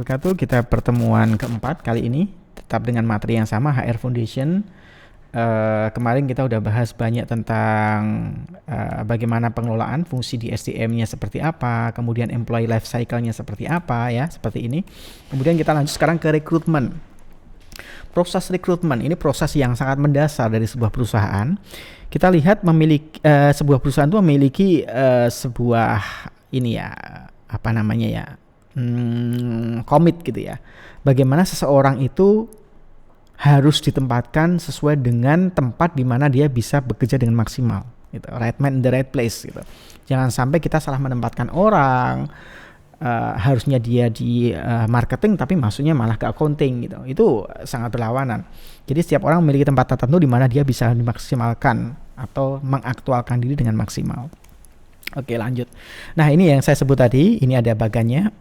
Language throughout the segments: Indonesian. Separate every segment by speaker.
Speaker 1: wabarakatuh. Kita pertemuan keempat kali ini tetap dengan materi yang sama, HR Foundation. Kemarin kita udah bahas banyak tentang bagaimana pengelolaan fungsi di SDM-nya seperti apa, kemudian employee life cycle-nya seperti apa ya, seperti ini. Kemudian kita lanjut sekarang ke rekrutmen. Proses rekrutmen ini proses yang sangat mendasar dari sebuah perusahaan. Kita lihat memiliki sebuah perusahaan itu memiliki sebuah ini ya, apa namanya ya, komit gitu ya. Bagaimana seseorang itu harus ditempatkan sesuai dengan tempat di mana dia bisa bekerja dengan maksimal gitu. Right man in the right place gitu. Jangan sampai kita salah menempatkan orang, harusnya dia di marketing tapi maksudnya malah ke accounting gitu. Itu sangat berlawanan. Jadi setiap orang memiliki tempat tertentu di mana dia bisa dimaksimalkan atau mengaktualkan diri dengan maksimal. Oke, lanjut. Nah, ini yang saya sebut tadi, ini ada bagannya.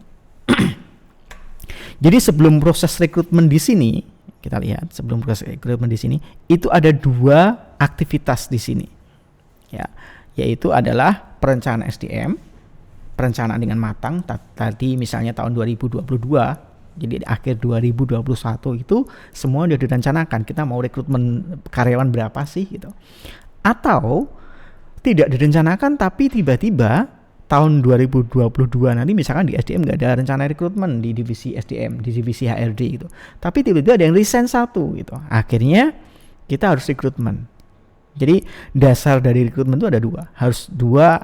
Speaker 1: Jadi sebelum proses rekrutmen di sini, kita lihat sebelum proses rekrutmen di sini, itu ada dua aktivitas di sini. Ya, yaitu adalah perencanaan SDM, perencanaan dengan matang. Tadi misalnya tahun 2022, jadi di akhir 2021 itu semua sudah direncanakan. Kita mau rekrutmen karyawan berapa sih gitu. Atau tidak direncanakan tapi tiba-tiba tahun 2022 nanti misalkan di SDM nggak ada rencana rekrutmen di divisi SDM, di divisi HRD gitu. Tapi tiba-tiba ada yang resign satu gitu. Akhirnya kita harus rekrutmen. Jadi dasar dari rekrutmen itu ada dua. Harus dua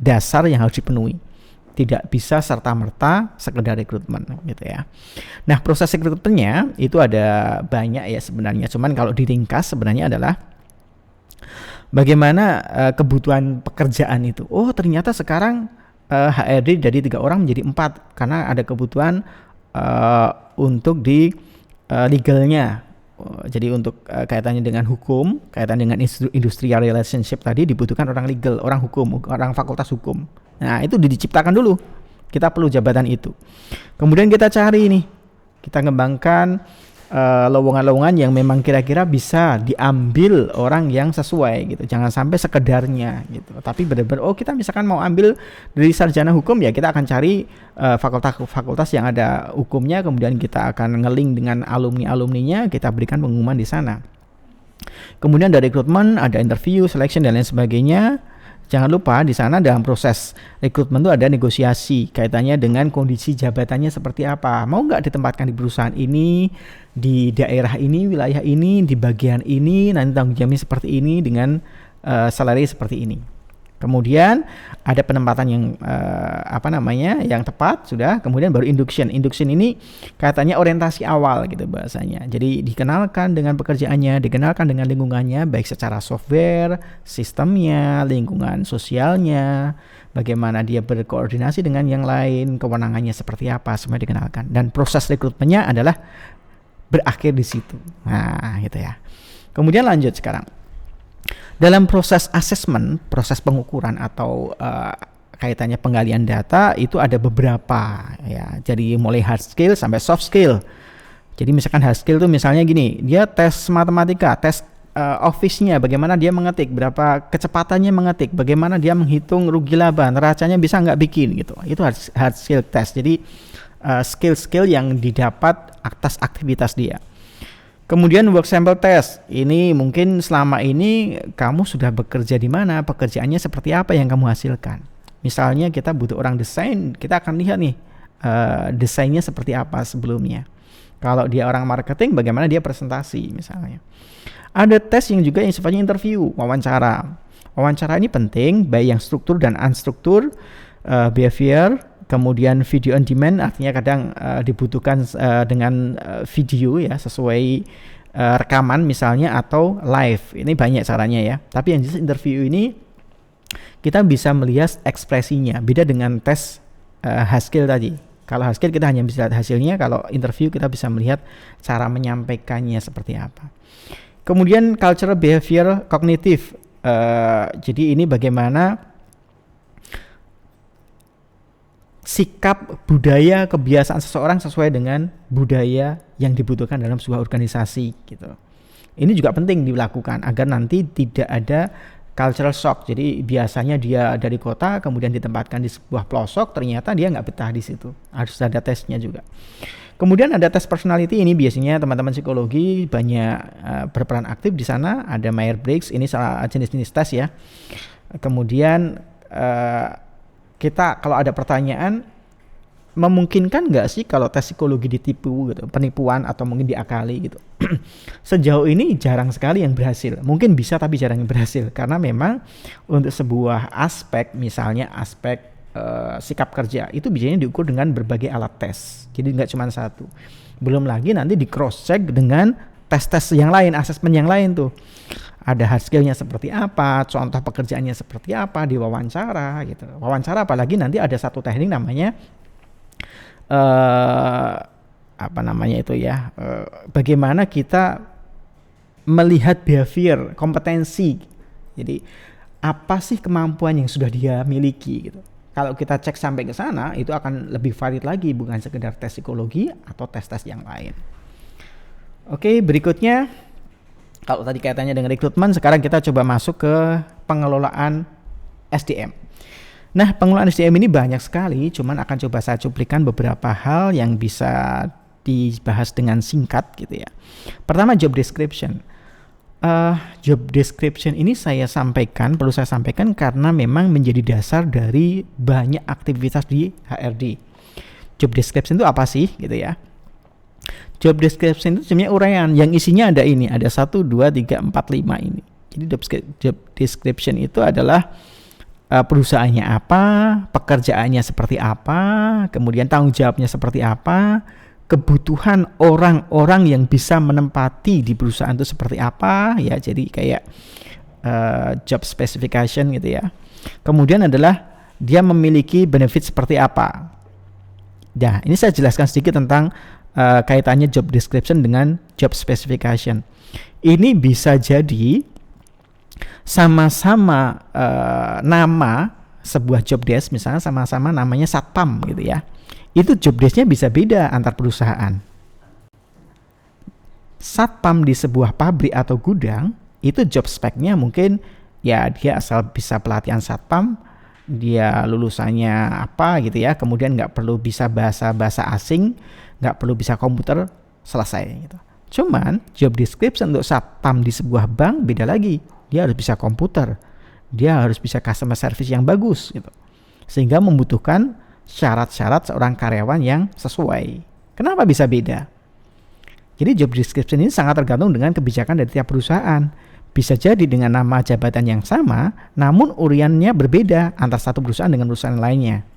Speaker 1: dasar yang harus dipenuhi. Tidak bisa serta-merta sekedar rekrutmen gitu ya. Nah, proses rekrutmennya itu ada banyak ya sebenarnya. Cuman kalau diringkas sebenarnya adalah bagaimana kebutuhan pekerjaan itu. Oh, ternyata sekarang HRD dari 3 orang menjadi 4 karena ada kebutuhan untuk di legalnya. Jadi untuk kaitannya dengan hukum, kaitan dengan industrial relationship tadi dibutuhkan orang legal, orang hukum, orang fakultas hukum. Nah, itu diciptakan dulu. Kita perlu jabatan itu. Kemudian kita cari nih, kita ngembangkan lowongan-lowongan yang memang kira-kira bisa diambil orang yang sesuai gitu. Jangan sampai sekedarnya gitu. Tapi benar-benar kita misalkan mau ambil dari sarjana hukum ya kita akan cari fakultas yang ada hukumnya, kemudian kita akan nge-link dengan alumni-alumninya, kita berikan pengumuman di sana. Kemudian dari rekrutmen ada interview, selection dan lain sebagainya. Jangan lupa di sana dalam proses rekrutmen itu ada negosiasi kaitannya dengan kondisi jabatannya seperti apa. Mau nggak ditempatkan di perusahaan ini, di daerah ini, wilayah ini, di bagian ini, nanti tanggung jawabnya seperti ini dengan salary seperti ini. Kemudian ada penempatan yang yang tepat sudah. Kemudian baru induction. Induction ini katanya orientasi awal gitu bahasanya. Jadi dikenalkan dengan pekerjaannya, dikenalkan dengan lingkungannya, baik secara software, sistemnya, lingkungan sosialnya, bagaimana dia berkoordinasi dengan yang lain, kewenangannya seperti apa, semua dikenalkan. Dan proses rekrutmennya adalah berakhir di situ. Nah, gitu ya. Kemudian lanjut sekarang. Dalam proses assessment, proses pengukuran atau kaitannya penggalian data itu ada beberapa ya. Jadi mulai hard skill sampai soft skill. Jadi misalkan hard skill itu misalnya gini, dia tes matematika, tes office-nya, bagaimana dia mengetik, berapa kecepatannya mengetik, bagaimana dia menghitung rugi laba, neracanya bisa nggak bikin gitu. Itu hard skill test. Jadi skill-skill yang didapat atas aktivitas dia. Kemudian work sample test, ini mungkin selama ini kamu sudah bekerja di mana, pekerjaannya seperti apa yang kamu hasilkan. Misalnya kita butuh orang desain, kita akan lihat nih desainnya seperti apa sebelumnya. Kalau dia orang marketing, bagaimana dia presentasi misalnya. Ada tes yang juga yang sifatnya interview, wawancara. Wawancara ini penting, baik yang struktur dan unstruktur, behavior. Kemudian video on demand artinya kadang dibutuhkan dengan video ya sesuai rekaman misalnya atau live. Ini banyak caranya ya. Tapi yang jelas interview ini kita bisa melihat ekspresinya. Beda dengan tes hard skill tadi. Kalau hard skill kita hanya bisa lihat hasilnya. Kalau interview kita bisa melihat cara menyampaikannya seperti apa. Kemudian cultural behavior kognitif. Jadi ini bagaimana sikap, budaya, kebiasaan seseorang sesuai dengan budaya yang dibutuhkan dalam sebuah organisasi gitu. Ini juga penting dilakukan agar nanti tidak ada cultural shock. Jadi biasanya dia dari kota kemudian ditempatkan di sebuah pelosok, ternyata dia nggak betah di situ. Harus ada tesnya juga. Kemudian ada tes personality, ini biasanya teman-teman psikologi banyak berperan aktif di sana. Ada Myers-Briggs, ini salah jenis-jenis tes ya. Kemudian kita kalau ada pertanyaan, memungkinkan nggak sih kalau tes psikologi ditipu gitu, penipuan atau mungkin diakali gitu. Sejauh ini jarang sekali yang berhasil. Mungkin bisa tapi jarang yang berhasil karena memang untuk sebuah aspek, misalnya aspek sikap kerja itu biasanya diukur dengan berbagai alat tes. Jadi nggak cuma satu. Belum lagi nanti di cross check dengan tes-tes yang lain, asesmen yang lain tuh. Ada hard skill-nya seperti apa, contoh pekerjaannya seperti apa, di wawancara gitu. Wawancara apalagi nanti ada satu teknik namanya bagaimana kita melihat behavior, kompetensi. Jadi apa sih kemampuan yang sudah dia miliki gitu. Kalau kita cek sampai ke sana, itu akan lebih valid lagi, bukan sekedar tes psikologi atau tes-tes yang lain. Oke, berikutnya kalau tadi kaitannya dengan rekrutmen, sekarang kita coba masuk ke pengelolaan SDM. Nah, pengelolaan SDM ini banyak sekali, cuman akan coba saya cuplikan beberapa hal yang bisa dibahas dengan singkat gitu ya. Pertama, job description. Job description ini perlu saya sampaikan karena memang menjadi dasar dari banyak aktivitas di HRD. Job description itu apa sih gitu ya? Job description itu sebenarnya uraian yang isinya ada 1, 2, 3, 4, 5 ini. Jadi job description itu adalah perusahaannya apa, pekerjaannya seperti apa, kemudian tanggung jawabnya seperti apa, kebutuhan orang-orang yang bisa menempati di perusahaan itu seperti apa ya. Jadi kayak job specification gitu ya. Kemudian adalah dia memiliki benefit seperti apa. Nah, ini saya jelaskan sedikit tentang kaitannya job description dengan job specification. Ini bisa jadi sama-sama nama sebuah job desk, misalnya sama-sama namanya satpam gitu ya. Itu job desk-nya bisa beda antar perusahaan. Satpam di sebuah pabrik atau gudang, itu job spec-nya mungkin ya dia asal bisa pelatihan satpam, dia lulusannya apa gitu ya, kemudian nggak perlu bisa bahasa asing, nggak perlu bisa komputer, selesai gitu. Cuman job description untuk satpam di sebuah bank beda lagi. Dia harus bisa komputer, dia harus bisa customer service yang bagus gitu. Sehingga membutuhkan syarat-syarat seorang karyawan yang sesuai. Kenapa bisa beda? Jadi job description ini sangat tergantung dengan kebijakan dari tiap perusahaan. Bisa jadi dengan nama jabatan yang sama, namun uriannya berbeda antara satu perusahaan dengan perusahaan lainnya.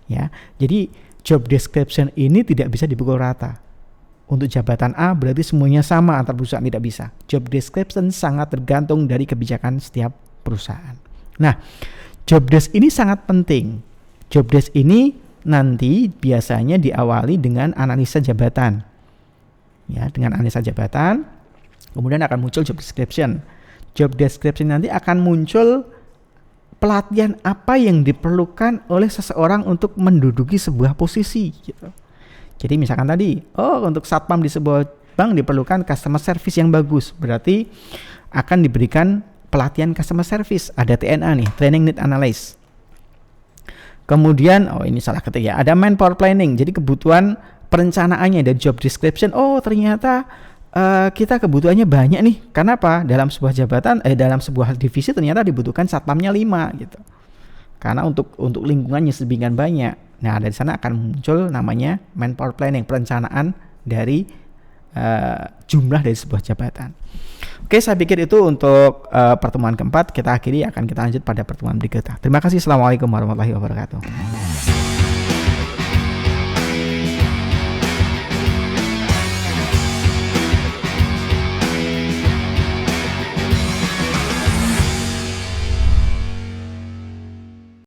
Speaker 1: Ya, jadi job description ini tidak bisa dipukul rata. Untuk jabatan A berarti semuanya sama antar perusahaan, tidak bisa. Job description sangat tergantung dari kebijakan setiap perusahaan. Nah, job desk ini sangat penting. Job desk ini nanti biasanya diawali dengan analisa jabatan. Ya, dengan analisa jabatan, kemudian akan muncul job description. Job description nanti akan muncul pelatihan apa yang diperlukan oleh seseorang untuk menduduki sebuah posisi gitu. Jadi misalkan tadi, untuk satpam di sebuah bank diperlukan customer service yang bagus. Berarti akan diberikan pelatihan customer service. Ada TNA nih, Training Need Analysis. Kemudian, ini salah ketik ya, ada manpower planning. Jadi kebutuhan perencanaannya dari job description. Ternyata kita kebutuhannya banyak nih. Karena apa? Dalam sebuah jabatan, dalam sebuah divisi ternyata dibutuhkan satpamnya 5 gitu. Karena untuk lingkungannya sedemikian banyak. Nah, dari sana akan muncul namanya manpower planning, perencanaan dari jumlah dari sebuah jabatan. Oke, saya pikir itu untuk pertemuan keempat. Kita akhiri, akan kita lanjut pada pertemuan berikutnya. Terima kasih. Assalamualaikum warahmatullahi wabarakatuh.